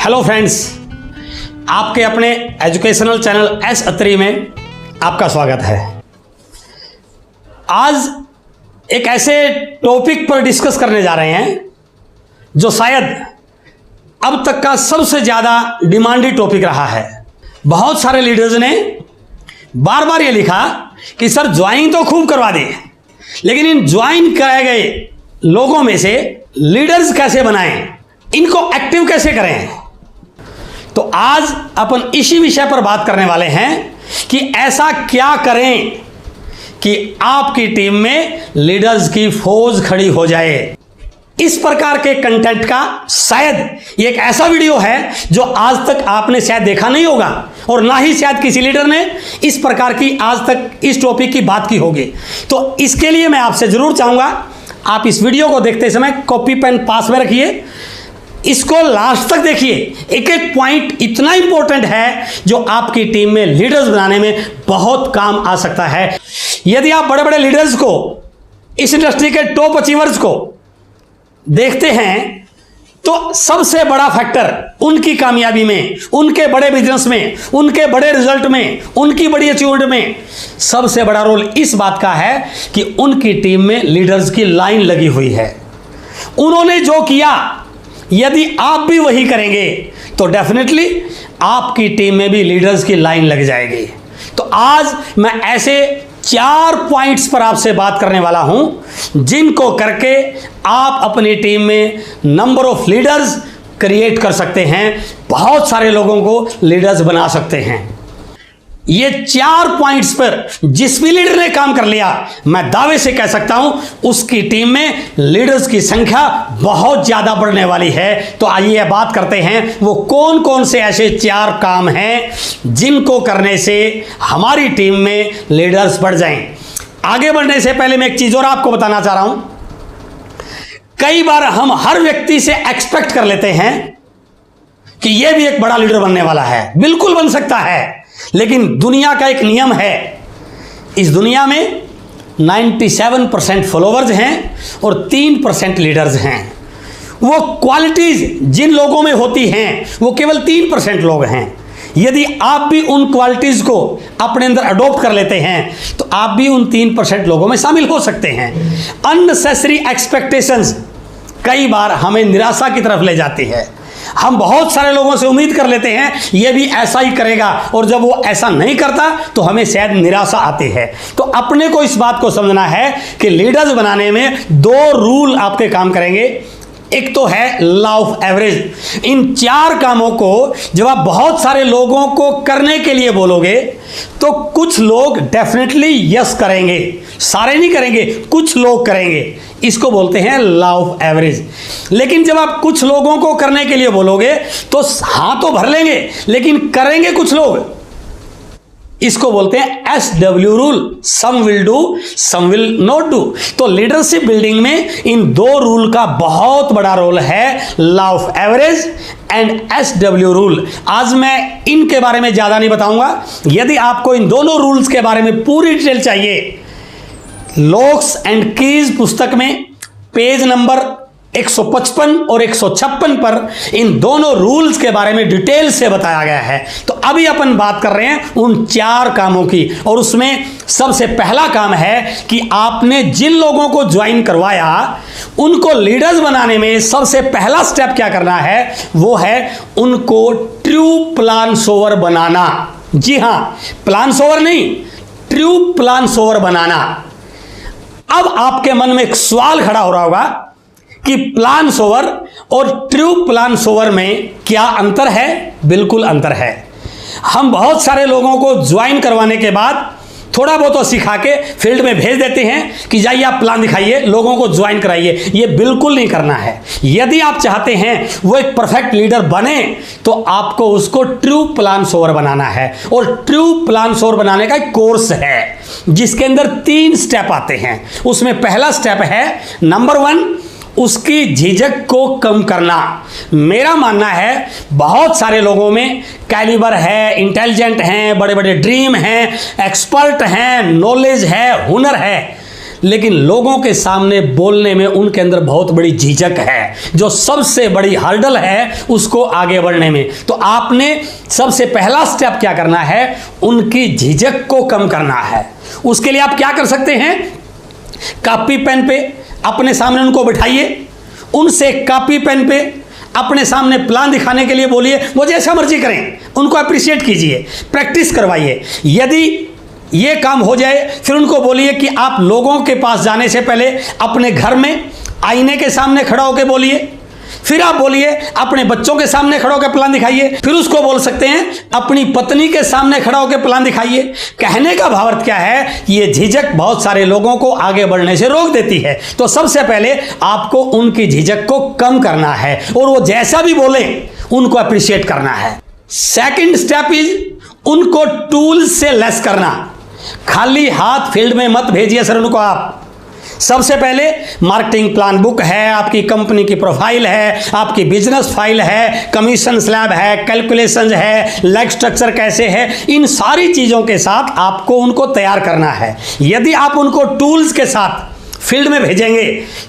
Hello friends, आपके अपने educational channel S अत्री में आपका स्वागत है। आज एक ऐसे टॉपिक पर डिस्कस करने जा रहे हैं जो शायद अब तक का सबसे ज़्यादा डिमांडेड टॉपिक रहा है। बहुत सारे लीडर्स ने बार बार ये लिखा कि सर ज्वाइन तो खूब करवा दे, लेकिन इन ज्वाइन कराए गए लोगों में से लीडर्स कैसे बनाएं, इनको एक्टिव कैसे करें। तो आज अपन इसी विषय पर बात करने वाले हैं कि ऐसा क्या करें कि आपकी टीम में लीडर्स की फौज खड़ी हो जाए। इस प्रकार के कंटेंट का शायद ये एक ऐसा वीडियो है जो आज तक आपने शायद देखा नहीं होगा और ना ही शायद किसी लीडर ने इस प्रकार की आज तक इस टॉपिक की बात की होगी। तो इसके लिए मैं आपसे जरूर चाहूंगा आप इस वीडियो को देखते समय कॉपी पेन पास में रखिए, इसको लास्ट तक देखिए। एक एक पॉइंट इतना इंपॉर्टेंट है जो आपकी टीम में लीडर्स बनाने में बहुत काम आ सकता है। यदि आप बड़े बड़े लीडर्स को, इस इंडस्ट्री के टॉप अचीवर्स को देखते हैं तो सबसे बड़ा फैक्टर उनकी कामयाबी में, उनके बड़े बिजनेस में, उनके बड़े रिजल्ट में, उनकी बड़ी अचीवमेंट में सबसे बड़ा रोल इस बात का है कि उनकी टीम में लीडर्स की लाइन लगी हुई है। उन्होंने जो किया यदि आप भी वही करेंगे तो डेफिनेटली आपकी टीम में भी लीडर्स की लाइन लग जाएगी। तो आज मैं ऐसे 4 पॉइंट्स पर आपसे बात करने वाला हूं जिनको करके आप अपनी टीम में नंबर ऑफ लीडर्स क्रिएट कर सकते हैं, बहुत सारे लोगों को लीडर्स बना सकते हैं। ये 4 पॉइंट्स पर जिस भी लीडर ने काम कर लिया, मैं दावे से कह सकता हूं उसकी टीम में लीडर्स की संख्या बहुत ज्यादा बढ़ने वाली है। तो आइए बात करते हैं वो कौन कौन से ऐसे 4 काम हैं जिनको करने से हमारी टीम में लीडर्स बढ़ जाएं। आगे बढ़ने से पहले मैं एक चीज और आपको बताना चाह रहा हूं। कई बार हम हर व्यक्ति से एक्सपेक्ट कर लेते हैं कि यह भी एक बड़ा लीडर बनने वाला है। बिल्कुल बन सकता है, लेकिन दुनिया का एक नियम है, इस दुनिया में 97% फॉलोवर्स हैं और 3% लीडर्स हैं। वो क्वालिटीज जिन लोगों में होती हैं वो केवल 3% लोग हैं। यदि आप भी उन क्वालिटीज को अपने अंदर अडॉप्ट कर लेते हैं तो आप भी उन 3% लोगों में शामिल हो सकते हैं। अननेसेसरी एक्सपेक्टेशंस कई बार हमें निराशा की तरफ ले जाती है। हम बहुत सारे लोगों से उम्मीद कर लेते हैं ये भी ऐसा ही करेगा, और जब वो ऐसा नहीं करता तो हमें शायद निराशा आती है। तो अपने को इस बात को समझना है कि लीडर्स बनाने में 2 रूल आपके काम करेंगे। एक तो है लॉ ऑफ एवरेज। इन 4 कामों को जब आप बहुत सारे लोगों को करने के लिए बोलोगे तो कुछ लोग डेफिनेटली यस करेंगे, सारे नहीं करेंगे, कुछ लोग करेंगे। इसको बोलते हैं लॉ ऑफ एवरेज। लेकिन जब आप कुछ लोगों को करने के लिए बोलोगे तो हां तो भर लेंगे, लेकिन करेंगे कुछ लोग। इसको बोलते हैं SW rule, some will do some will not do. तो लीडरशिप बिल्डिंग में इन 2 रूल का बहुत बड़ा रोल है, law of average and SW rule. आज मैं इनके बारे में ज्यादा नहीं बताऊंगा। यदि आपको इन दोनों रूल्स के बारे में पूरी डिटेल चाहिए, लॉक्स एंड कीज पुस्तक में पेज नंबर 155 और 156 पर इन दोनों रूल्स के बारे में डिटेल से बताया गया है। तो अभी अपन बात कर रहे हैं उन 4 कामों की, और उसमें सबसे पहला काम है कि आपने जिन लोगों को ज्वाइन करवाया उनको लीडर्स बनाने में सबसे पहला स्टेप क्या करना है, वो है उनको ट्रू प्लान सोवर बनाना। जी हां, प्लान सोवर नहीं, ट्रू प्लान सोवर बनाना। अब आपके मन में एक सवाल खड़ा हो रहा होगा कि प्लान सोवर और ट्रू प्लान सोवर में क्या अंतर है। बिल्कुल अंतर है। हम बहुत सारे लोगों को ज्वाइन करवाने के बाद थोड़ा बहुत तो सिखा के फील्ड में भेज देते हैं कि जाइए आप प्लान दिखाइए, लोगों को ज्वाइन कराइए। ये बिल्कुल नहीं करना है। यदि आप चाहते हैं वो एक परफेक्ट लीडर बने तो आपको उसको ट्रू प्लान सोवर बनाना है। और ट्रू प्लान सोवर बनाने का एक कोर्स है जिसके अंदर 3 स्टेप आते हैं। उसमें पहला स्टेप है नंबर 1, उसकी झिझक को कम करना। मेरा मानना है बहुत सारे लोगों में कैलिबर है, इंटेलिजेंट हैं, बड़े बड़े ड्रीम हैं, एक्सपर्ट हैं, नॉलेज है, हुनर है, लेकिन लोगों के सामने बोलने में उनके अंदर बहुत बड़ी झिझक है, जो सबसे बड़ी हर्डल है उसको आगे बढ़ने में। तो आपने सबसे पहला स्टेप क्या करना है, उनकी झिझक को कम करना है। उसके लिए आप क्या कर सकते हैं, कॉपी पेन पे अपने सामने उनको बिठाइए, उनसे कॉपी पेन पे अपने सामने प्लान दिखाने के लिए बोलिए, वो जैसा मर्जी करें, उनको अप्रिशिएट कीजिए, प्रैक्टिस करवाइए। यदि ये काम हो जाए फिर उनको बोलिए कि आप लोगों के पास जाने से पहले अपने घर में आईने के सामने खड़ा होकर बोलिए, फिर आप बोलिए अपने बच्चों के सामने खड़ा होकर प्लान दिखाइए, फिर उसको बोल सकते हैं अपनी पत्नी के सामने खड़ा होकर प्लान दिखाइए। कहने का भावार्थ क्या है, ये झिझक बहुत सारे लोगों को आगे बढ़ने से रोक देती है। तो सबसे पहले आपको उनकी झिझक को कम करना है और वो जैसा भी बोले उनको अप्रिशिएट करना है। सेकंड स्टेप इज उनको टूल से लेस करना। खाली हाथ फील्ड में मत भेजिए सर उनको आप। सबसे पहले मार्केटिंग प्लान बुक है, आपकी कंपनी की प्रोफाइल है, आपकी बिजनेस फाइल है, कमीशन स्लैब है, कैलकुलेशंस है, लेग स्ट्रक्चर कैसे है, इन सारी चीज़ों के साथ आपको उनको तैयार करना है। यदि आप उनको टूल्स के साथ फील्ड में भेजेंगे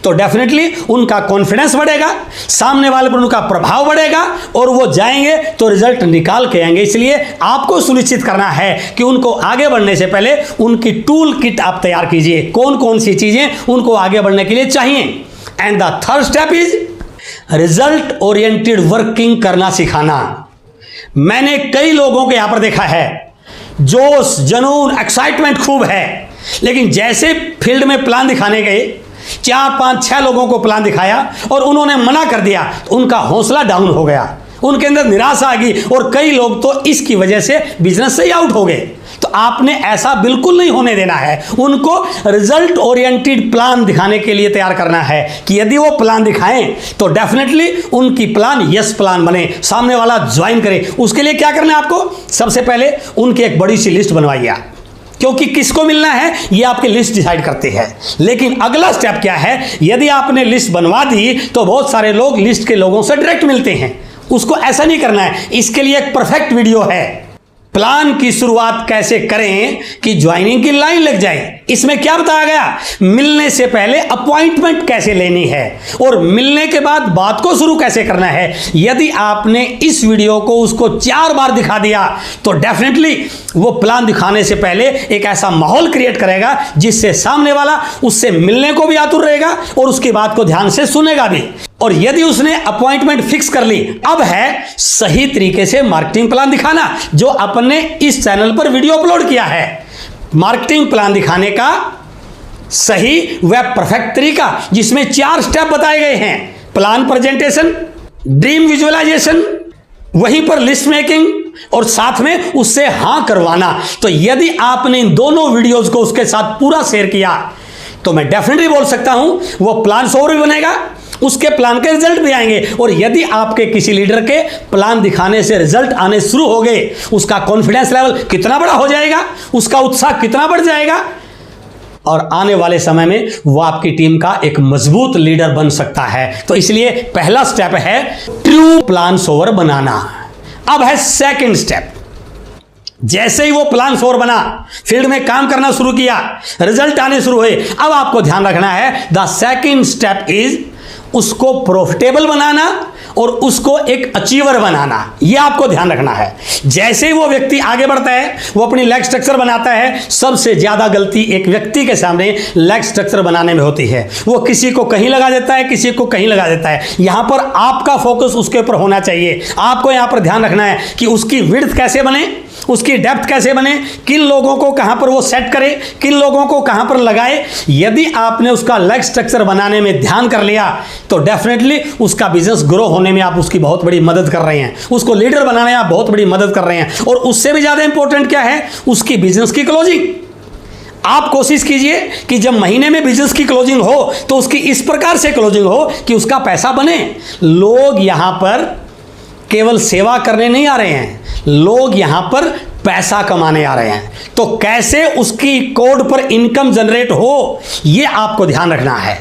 तो डेफिनेटली उनका कॉन्फिडेंस बढ़ेगा, सामने वाले पर उनका प्रभाव बढ़ेगा और वो जाएंगे तो रिजल्ट निकाल के आएंगे। इसलिए आपको सुनिश्चित करना है कि उनको आगे बढ़ने से पहले उनकी टूल किट आप तैयार कीजिए, कौन कौन सी चीजें उनको आगे बढ़ने के लिए चाहिए। And the third step is result oriented working करना सिखाना। मैंने कई लोगों को यहां पर देखा है, जोश, जुनून, एक्साइटमेंट खूब है, लेकिन जैसे फील्ड में प्लान दिखाने गए, 4, 5, 6 लोगों को प्लान दिखाया और उन्होंने मना कर दिया तो उनका हौसला डाउन हो गया, उनके अंदर निराशा आ गई और कई लोग तो इसकी वजह से बिजनेस से ही आउट हो गए। तो आपने ऐसा बिल्कुल नहीं होने देना है। उनको रिजल्ट ओरिएंटेड प्लान दिखाने के लिए तैयार करना है कि यदि वो प्लान दिखाएं तो डेफिनेटली उनकी प्लान यस प्लान बने, सामने वाला ज्वाइन करे। उसके लिए क्या करना है आपको, सबसे पहले उनकी एक बड़ी सी लिस्ट बनवाइए, क्योंकि किसको मिलना है ये आपकी लिस्ट डिसाइड करती है। लेकिन अगला स्टेप क्या है, यदि आपने लिस्ट बनवा दी तो बहुत सारे लोग लिस्ट के लोगों से डायरेक्ट मिलते हैं, उसको ऐसा नहीं करना है। इसके लिए एक परफेक्ट वीडियो है, प्लान की शुरुआत कैसे करें कि ज्वाइनिंग की लाइन लग जाए। इसमें क्या बताया गया, मिलने से पहले अपॉइंटमेंट कैसे लेनी है और मिलने के बाद बात को शुरू कैसे करना है। यदि आपने इस वीडियो को उसको 4 बार दिखा दिया तो डेफिनेटली वो प्लान दिखाने से पहले एक ऐसा माहौल क्रिएट करेगा जिससे सामने वाला उससे मिलने को भी आतुर रहेगा और उसकी बात को ध्यान से सुनेगा भी। और यदि उसने अपॉइंटमेंट फिक्स कर ली, अब है सही तरीके से मार्केटिंग प्लान दिखाना, जो अपने इस चैनल पर वीडियो अपलोड किया है। मार्केटिंग प्लान दिखाने का सही व परफेक्ट तरीका, जिसमें 4 स्टेप बताए गए हैं, प्लान प्रेजेंटेशन, ड्रीम विजुअलाइजेशन, वहीं पर लिस्ट मेकिंग और साथ में उससे हां करवाना। तो यदि आपने इन दोनों वीडियोस को उसके साथ पूरा शेयर किया तो मैं डेफिनेटली बोल सकता हूं वो प्लान सोवर भी बनेगा, उसके प्लान के रिजल्ट भी आएंगे। और यदि आपके किसी लीडर के प्लान दिखाने से रिजल्ट आने शुरू हो गए, उसका कॉन्फिडेंस लेवल कितना बड़ा हो जाएगा, उसका उत्साह कितना बढ़ जाएगा और आने वाले समय में वो आपकी टीम का एक मजबूत लीडर बन सकता है। तो इसलिए पहला स्टेप है ट्रू प्लान सोवर बनाना। अब है सेकंड स्टेप। जैसे ही वो प्लान सोवर बना, फील्ड में काम करना शुरू किया, रिजल्ट आने शुरू हुए, अब आपको ध्यान रखना है द सेकंड स्टेप इज उसको प्रॉफिटेबल बनाना और उसको एक अचीवर बनाना। यह आपको ध्यान रखना है। जैसे ही वो व्यक्ति आगे बढ़ता है, वो अपनी लेग स्ट्रक्चर बनाता है, सबसे ज्यादा गलती एक व्यक्ति के सामने लेग स्ट्रक्चर बनाने में होती है। वो किसी को कहीं लगा देता है, किसी को कहीं लगा देता है। यहां पर आपका फोकस उसके ऊपर होना चाहिए। आपको यहां पर ध्यान रखना है कि उसकी विड्थ कैसे बने, उसकी डेप्थ कैसे बने, किन लोगों को कहां पर वो सेट करे, किन लोगों को कहां पर लगाए। यदि आपने उसका लेग स्ट्रक्चर बनाने में ध्यान कर लिया तो डेफिनेटली उसका बिजनेस ग्रो होने में आप उसकी बहुत बड़ी मदद कर रहे हैं, उसको लीडर बनाने में आप बहुत बड़ी मदद कर रहे हैं। और उससे भी ज्यादा इंपॉर्टेंट क्या है, उसकी बिजनेस की क्लोजिंग। आप कोशिश कीजिए कि जब महीने में बिजनेस की क्लोजिंग हो तो उसकी इस प्रकार से क्लोजिंग हो कि उसका पैसा बने। लोग यहां पर केवल सेवा करने नहीं आ रहे हैं, लोग यहां पर पैसा कमाने आ रहे हैं। तो कैसे उसकी कोड पर इनकम जनरेट हो, यह आपको ध्यान रखना है।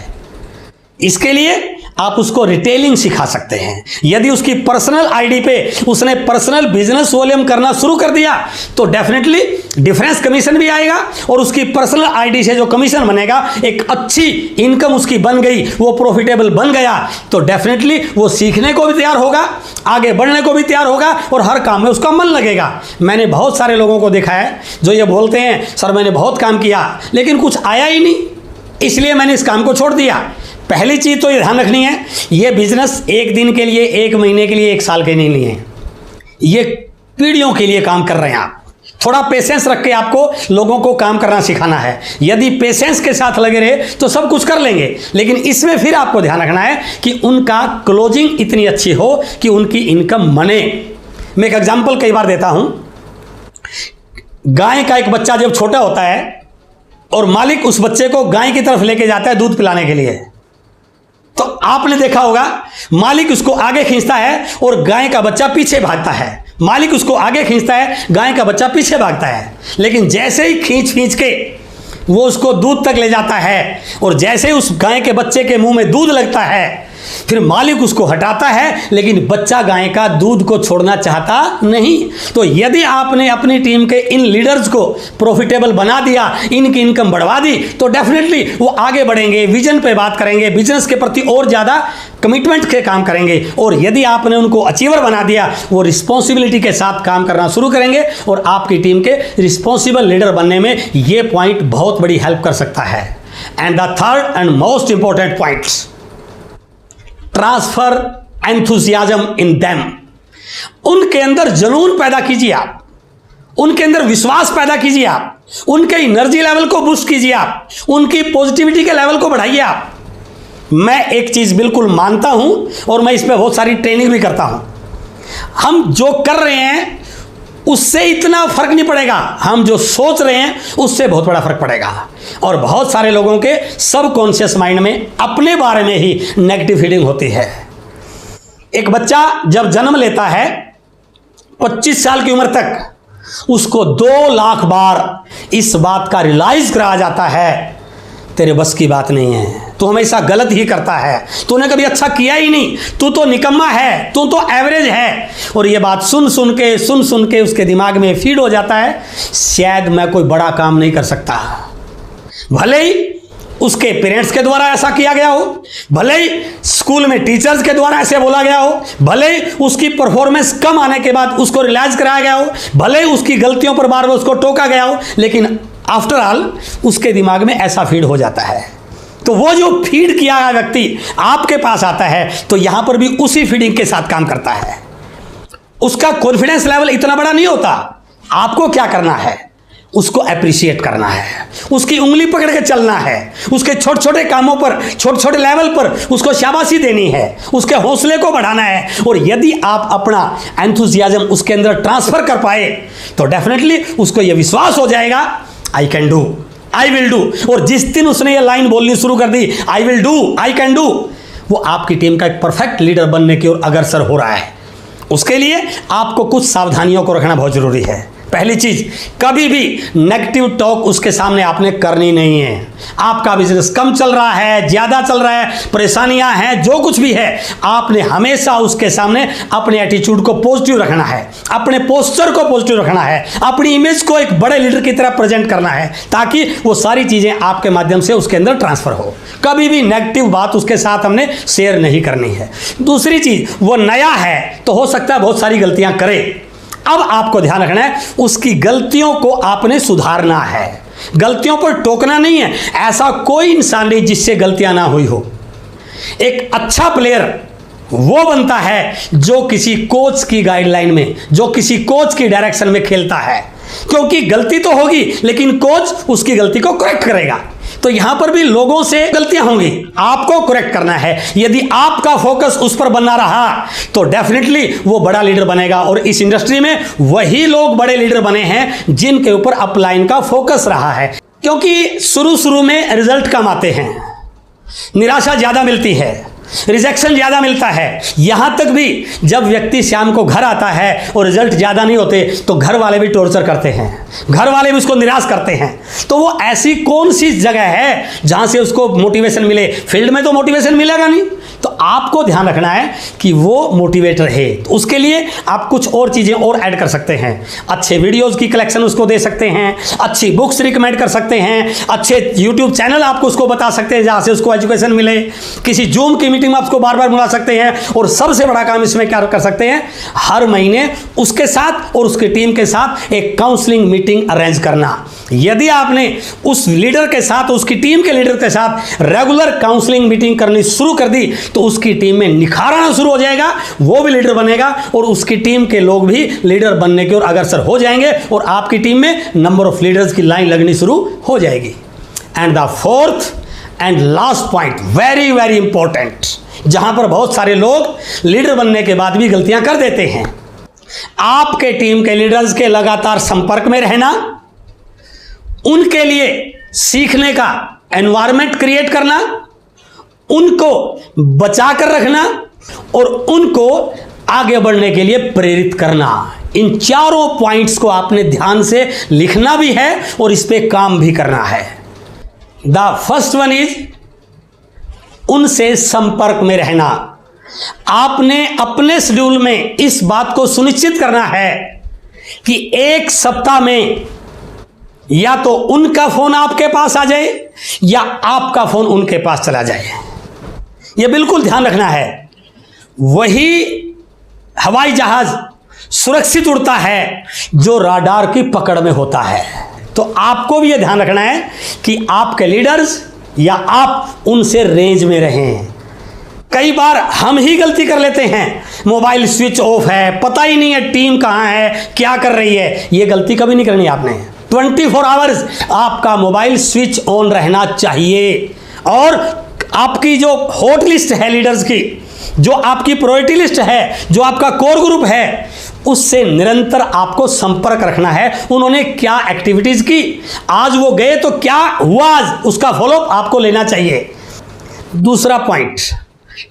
इसके लिए आप उसको रिटेलिंग सिखा सकते हैं। यदि उसकी पर्सनल आईडी पे उसने पर्सनल बिजनेस वॉल्यूम करना शुरू कर दिया तो डेफिनेटली डिफरेंस कमीशन भी आएगा और उसकी पर्सनल आईडी से जो कमीशन बनेगा, एक अच्छी इनकम उसकी बन गई, वो प्रॉफिटेबल बन गया, तो डेफिनेटली वो सीखने को भी तैयार होगा, आगे बढ़ने को भी तैयार होगा और हर काम में उसका मन लगेगा। मैंने बहुत सारे लोगों को देखा है जो ये बोलते हैं सर मैंने बहुत काम किया लेकिन कुछ आया ही नहीं, इसलिए मैंने इस काम को छोड़ दिया। पहली चीज़ तो ये ध्यान रखनी है, ये बिजनेस एक दिन के लिए, एक महीने के लिए, एक साल के नहीं लिए, ये पीढ़ियों के लिए काम कर रहे हैं आप। थोड़ा पेशेंस रख के आपको लोगों को काम करना सिखाना है। यदि पेशेंस के साथ लगे रहे तो सब कुछ कर लेंगे, लेकिन इसमें फिर आपको ध्यान रखना है कि उनका क्लोजिंग इतनी अच्छी हो कि उनकी इनकम बने। मैं एक एग्जांपल कई बार देता हूं। गाय का एक बच्चा जब छोटा होता है और मालिक उस बच्चे को गाय की तरफ लेके जाता है दूध पिलाने के लिए, तो आपने देखा होगा मालिक उसको आगे खींचता है और गाय का बच्चा पीछे भागता है। मालिक उसको आगे खींचता है, गाय का बच्चा पीछे भागता है। लेकिन जैसे ही खींच के वो उसको दूध तक ले जाता है और जैसे ही उस गाय के बच्चे के मुंह में दूध लगता है, फिर मालिक उसको हटाता है, लेकिन बच्चा गाय का दूध को छोड़ना चाहता नहीं। तो यदि आपने अपनी टीम के इन लीडर्स को प्रॉफिटेबल बना दिया, इनकी इनकम बढ़वा दी, तो डेफिनेटली वो आगे बढ़ेंगे, विजन पे बात करेंगे, बिजनेस के प्रति और ज़्यादा कमिटमेंट के काम करेंगे। और यदि आपने उनको अचीवर बना दिया, वो रिस्पॉन्सिबिलिटी के साथ काम करना शुरू करेंगे और आपकी टीम के रिस्पॉन्सिबल लीडर बनने में ये पॉइंट बहुत बड़ी हेल्प कर सकता है। And the third and most important point, transfer enthusiasm in them. उनके अंदर जुनून पैदा कीजिए आप, उनके अंदर विश्वास पैदा कीजिए आप, उनके एनर्जी लेवल को बूस्ट कीजिए आप, उनकी पॉजिटिविटी के लेवल को बढ़ाइए आप। मैं एक चीज बिल्कुल मानता हूं और मैं इस पर बहुत सारी ट्रेनिंग भी करता हूं। हम जो कर रहे हैं उससे इतना फर्क नहीं पड़ेगा, हम जो सोच रहे हैं उससे बहुत बड़ा फर्क पड़ेगा। और बहुत सारे लोगों के सबकॉन्शियस माइंड में अपने बारे में ही नेगेटिव फीलिंग होती है। एक बच्चा जब जन्म लेता है 25 साल की उम्र तक उसको 2 लाख बार इस बात का रियलाइज कराया जाता है तेरे बस की बात नहीं है, तू हमेशा गलत ही करता है, तूने कभी अच्छा किया ही नहीं, तू तो निकम्मा है, तू तो एवरेज है। और ये बात सुन सुन के उसके दिमाग में फीड हो जाता है, शायद मैं कोई बड़ा काम नहीं कर सकता। भले ही उसके पेरेंट्स के द्वारा ऐसा किया गया हो, भले ही स्कूल में टीचर्स के द्वारा ऐसे बोला गया हो, भले ही उसकी परफॉर्मेंस कम आने के बाद उसको रियलाइज कराया गया हो, भले ही उसकी गलतियों पर बार बार उसको टोका गया हो, लेकिन आफ्टर ऑल उसके दिमाग में ऐसा फीड हो जाता है। तो वो जो फीड किया गया व्यक्ति आपके पास आता है तो यहां पर भी उसी फीडिंग के साथ काम करता है। उसका कॉन्फिडेंस लेवल इतना बड़ा नहीं होता। आपको क्या करना है, उसको अप्रिशिएट करना है, उसकी उंगली पकड़ के चलना है, उसके छोटे छोटे कामों पर, छोटे छोटे लेवल पर उसको शाबाशी देनी है, उसके हौसले को बढ़ाना है। और यदि आप अपना एंथुसियाज्म उसके अंदर ट्रांसफर कर पाए तो डेफिनेटली उसको यह विश्वास हो जाएगा I can do, I will do. और जिस दिन उसने ये लाइन बोलनी शुरू कर दी I will do, I can do, वो आपकी टीम का एक परफेक्ट लीडर बनने की ओर अग्रसर हो रहा है। उसके लिए आपको कुछ सावधानियों को रखना बहुत जरूरी है। पहली चीज, कभी भी नेगेटिव टॉक उसके सामने आपने करनी नहीं है। आपका बिजनेस कम चल रहा है, ज्यादा चल रहा है, परेशानियां हैं, जो कुछ भी है, आपने हमेशा उसके सामने अपने एटीट्यूड को पॉजिटिव रखना है, अपने पोस्चर को पॉजिटिव रखना है, अपनी इमेज को एक बड़े लीडर की तरह प्रेजेंट करना है, ताकि वो सारी चीजें आपके माध्यम से उसके अंदर ट्रांसफर हो। कभी भी नेगेटिव बात उसके साथ हमने शेयर नहीं करनी है। दूसरी चीज, वो नया है तो हो सकता है बहुत सारी गलतियां करे। अब आपको ध्यान रखना है, उसकी गलतियों को आपने सुधारना है, गलतियों पर टोकना नहीं है। ऐसा कोई इंसान नहीं जिससे गलतियां ना हुई हो। एक अच्छा प्लेयर वो बनता है जो किसी कोच की गाइडलाइन में, जो किसी कोच की डायरेक्शन में खेलता है, क्योंकि गलती तो होगी लेकिन कोच उसकी गलती को करेक्ट करेगा। तो यहां पर भी लोगों से गलतियां होंगी, आपको करेक्ट करना है। यदि आपका फोकस उस पर बना रहा तो डेफिनेटली वो बड़ा लीडर बनेगा। और इस इंडस्ट्री में वही लोग बड़े लीडर बने हैं जिनके ऊपर अपलाइन का फोकस रहा है, क्योंकि शुरू में रिजल्ट कम आते हैं, निराशा ज्यादा मिलती है, रिजेक्शन ज्यादा मिलता है। यहां तक भी जब व्यक्ति शाम को घर आता है और रिजल्ट ज्यादा नहीं होते तो घर वाले भी टॉर्चर करते हैं, घर वाले भी उसको निराश करते हैं। तो वो ऐसी कौन सी जगह है जहां से उसको मोटिवेशन मिले? फील्ड में तो मोटिवेशन मिलेगा नहीं, तो आपको ध्यान रखना है कि वो मोटिवेट रहे। तो उसके लिए आप कुछ और चीज़ें और ऐड कर सकते हैं। अच्छे वीडियोज़ की कलेक्शन उसको दे सकते हैं, अच्छी बुक्स रिकमेंड कर सकते हैं, अच्छे यूट्यूब चैनल आपको उसको बता सकते हैं जहाँ से उसको एजुकेशन मिले, किसी जूम की मीटिंग में आपको बार बार बुला सकते हैं। और सबसे बड़ा काम इसमें क्या कर सकते हैं, हर महीने उसके साथ और उसकी टीम के साथ एक काउंसलिंग मीटिंग अरेंज करना। यदि आपने उस लीडर के साथ, उसकी टीम के लीडर के साथ रेगुलर काउंसलिंग मीटिंग करनी शुरू कर दी तो उसकी टीम में निखार आना शुरू हो जाएगा, वो भी लीडर बनेगा और उसकी टीम के लोग भी लीडर बनने की ओर अग्रसर हो जाएंगे और आपकी टीम में नंबर ऑफ लीडर्स की लाइन लगनी शुरू हो जाएगी। And the fourth and last point, very very important, जहां पर बहुत सारे लोग लीडर बनने के बाद भी गलतियां कर देते हैं। आपके टीम के लीडर्स के लगातार संपर्क में रहना, उनके लिए सीखने का एनवायरनमेंट क्रिएट करना, उनको बचा कर रखना और उनको आगे बढ़ने के लिए प्रेरित करना। इन चारों पॉइंट्स को आपने ध्यान से लिखना भी है और इस पे काम भी करना है। द फर्स्ट वन इज उनसे संपर्क में रहना। आपने अपने शेड्यूल में इस बात को सुनिश्चित करना है कि एक सप्ताह में या तो उनका फोन आपके पास आ जाए या आपका फोन उनके पास चला जाए। यह बिल्कुल ध्यान रखना है। वही हवाई जहाज सुरक्षित उड़ता है जो राडार की पकड़ में होता है। तो आपको भी यह ध्यान रखना है कि आपके लीडर्स या आप उनसे रेंज में रहें। कई बार हम ही गलती कर लेते हैं, मोबाइल स्विच ऑफ है, पता ही नहीं है टीम कहाँ है, क्या कर रही है। यह गलती कभी नहीं करनी आपने। 24 आवर्स आपका मोबाइल स्विच ऑन रहना चाहिए और आपकी जो हॉट लिस्ट है लीडर्स की, जो आपकी प्रायोरिटी लिस्ट है, जो आपका कोर ग्रुप है, उससे निरंतर आपको संपर्क रखना है। उन्होंने क्या एक्टिविटीज की, आज वो गए तो क्या हुआ, आज उसका फॉलोअप आपको लेना चाहिए। दूसरा पॉइंट,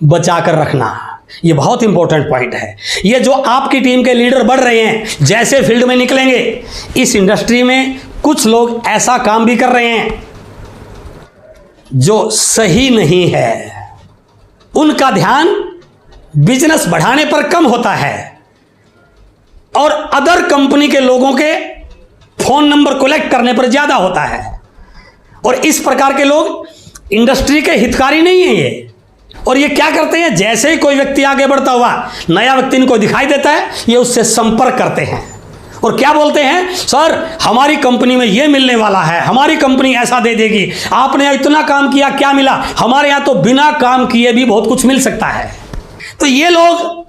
बचा कर रखना। ये बहुत इंपॉर्टेंट पॉइंट है। ये जो आपकी टीम के लीडर बढ़ रहे हैं, जैसे फील्ड में निकलेंगे, इस इंडस्ट्री में कुछ लोग ऐसा काम भी कर रहे हैं जो सही नहीं है। उनका ध्यान बिजनेस बढ़ाने पर कम होता है और अदर कंपनी के लोगों के फोन नंबर कलेक्ट करने पर ज्यादा होता है। और इस प्रकार के लोग इंडस्ट्री के हितकारी नहीं है ये। और ये क्या करते हैं, जैसे ही कोई व्यक्ति आगे बढ़ता हुआ नया व्यक्ति इनको दिखाई देता है, ये उससे संपर्क करते हैं और क्या बोलते हैं, सर हमारी कंपनी में ये मिलने वाला है, हमारी कंपनी ऐसा दे देगी, आपने इतना काम किया क्या मिला, हमारे यहां तो बिना काम किए भी बहुत कुछ मिल सकता है। तो ये लोग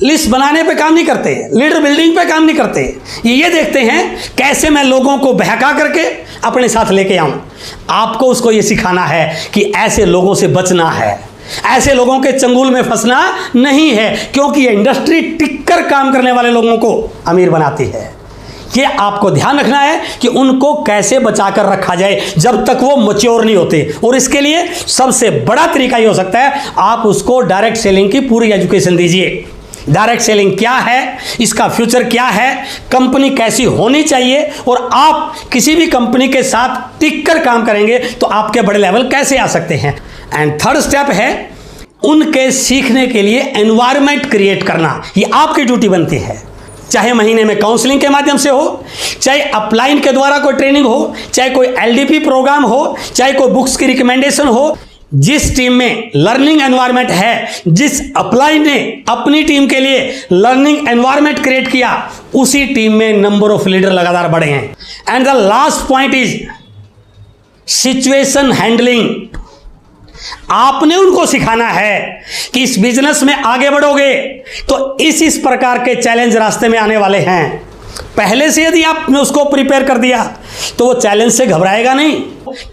लिस्ट बनाने पे काम नहीं करते, लीडर बिल्डिंग पे काम नहीं करते। ये देखते हैं कैसे मैं लोगों को बहका करके अपने साथ लेके आऊं। आपको उसको ये सिखाना है कि ऐसे लोगों से बचना है, ऐसे लोगों के चंगुल में फंसना नहीं है, क्योंकि ये इंडस्ट्री टिककर काम करने वाले लोगों को अमीर बनाती है। ये आपको ध्यान रखना है कि उनको कैसे बचाकर रखा जाए जब तक वो मैच्योर नहीं होते। और इसके लिए सबसे बड़ा तरीका ये हो सकता है, आप उसको डायरेक्ट सेलिंग की पूरी एजुकेशन दीजिए। डायरेक्ट सेलिंग क्या है, इसका फ्यूचर क्या है, कंपनी कैसी होनी चाहिए, और आप किसी भी कंपनी के साथ टिककर काम करेंगे तो आपके बड़े लेवल कैसे आ सकते हैं। एंड थर्ड स्टेप है उनके सीखने के लिए एनवायरनमेंट क्रिएट करना। ये आपकी ड्यूटी बनती है, चाहे महीने में काउंसलिंग के माध्यम से हो, चाहे अपलाइन के द्वारा कोई ट्रेनिंग हो, चाहे कोई एलडीपी प्रोग्राम हो, चाहे कोई बुक्स की रिकमेंडेशन हो। जिस टीम में लर्निंग एनवायरनमेंट है, जिस अपलाइन ने अपनी टीम के लिए लर्निंग एनवायरनमेंट क्रिएट किया, उसी टीम में नंबर ऑफ लीडर लगातार बढ़े हैं। And the last point is situation handling. आपने उनको सिखाना है कि इस बिजनेस में आगे बढ़ोगे तो इस प्रकार के चैलेंज रास्ते में आने वाले हैं। पहले से यदि आपने उसको प्रिपेयर कर दिया तो वो चैलेंज से घबराएगा नहीं।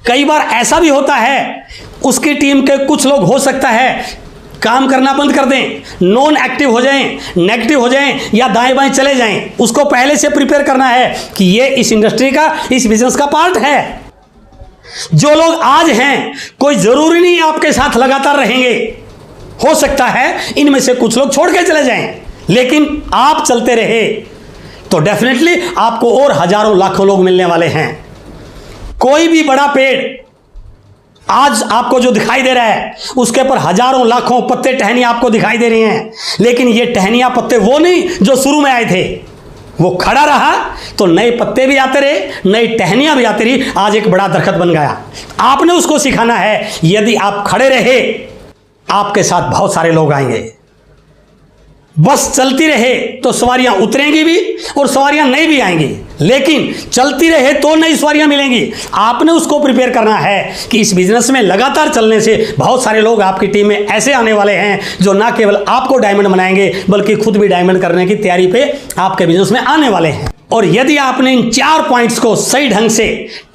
कई बार ऐसा भी होता है, उसकी टीम के कुछ लोग हो सकता है काम करना बंद कर दें, नॉन एक्टिव हो जाएं, नेगेटिव हो जाएं या दाएं बाएं चले जाएं। उसको पहले से प्रिपेयर करना है कि ये इस इंडस्ट्री का, इस बिजनेस का पार्ट है। जो लोग आज हैं, कोई जरूरी नहीं आपके साथ लगातार रहेंगे, हो सकता है इनमें से कुछ लोग छोड़ के चले जाएं, लेकिन आप चलते रहे तो डेफिनेटली आपको और हजारों लाखों लोग मिलने वाले हैं। कोई भी बड़ा पेड़ आज आपको जो दिखाई दे रहा है उसके ऊपर हजारों लाखों पत्ते टहनियां आपको दिखाई दे रही हैं, लेकिन ये टहनियां पत्ते वो नहीं जो शुरू में आए थे। वो खड़ा रहा तो नए पत्ते भी आते रहे, नई टहनियां भी आती रही, आज एक बड़ा दरख्त बन गया। आपने उसको सिखाना है। यदि आप खड़े रहे, आपके साथ बहुत सारे लोग आएंगे। बस चलती रहे तो सवारियां उतरेंगी भी और सवारियां नई भी आएंगी, लेकिन चलती रहे तो नई सवारियां मिलेंगी। आपने उसको प्रिपेयर करना है कि इस बिजनेस में लगातार चलने से बहुत सारे लोग आपकी टीम में ऐसे आने वाले हैं जो ना केवल आपको डायमंड बनाएंगे बल्कि खुद भी डायमंड करने की तैयारी पे आपके बिजनेस में आने वाले हैं। और यदि आपने इन 4 पॉइंट्स को सही ढंग से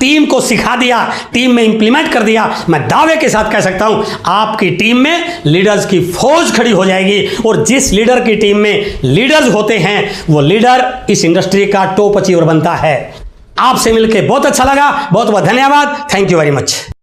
टीम को सिखा दिया, टीम में इंप्लीमेंट कर दिया, मैं दावे के साथ कह सकता हूं आपकी टीम में लीडर्स की फौज खड़ी हो जाएगी। और जिस लीडर की टीम में लीडर्स होते हैं वो लीडर इस इंडस्ट्री का टॉप अचीवर बनता है। आपसे मिलकर बहुत अच्छा लगा। बहुत बहुत धन्यवाद। Thank you very much.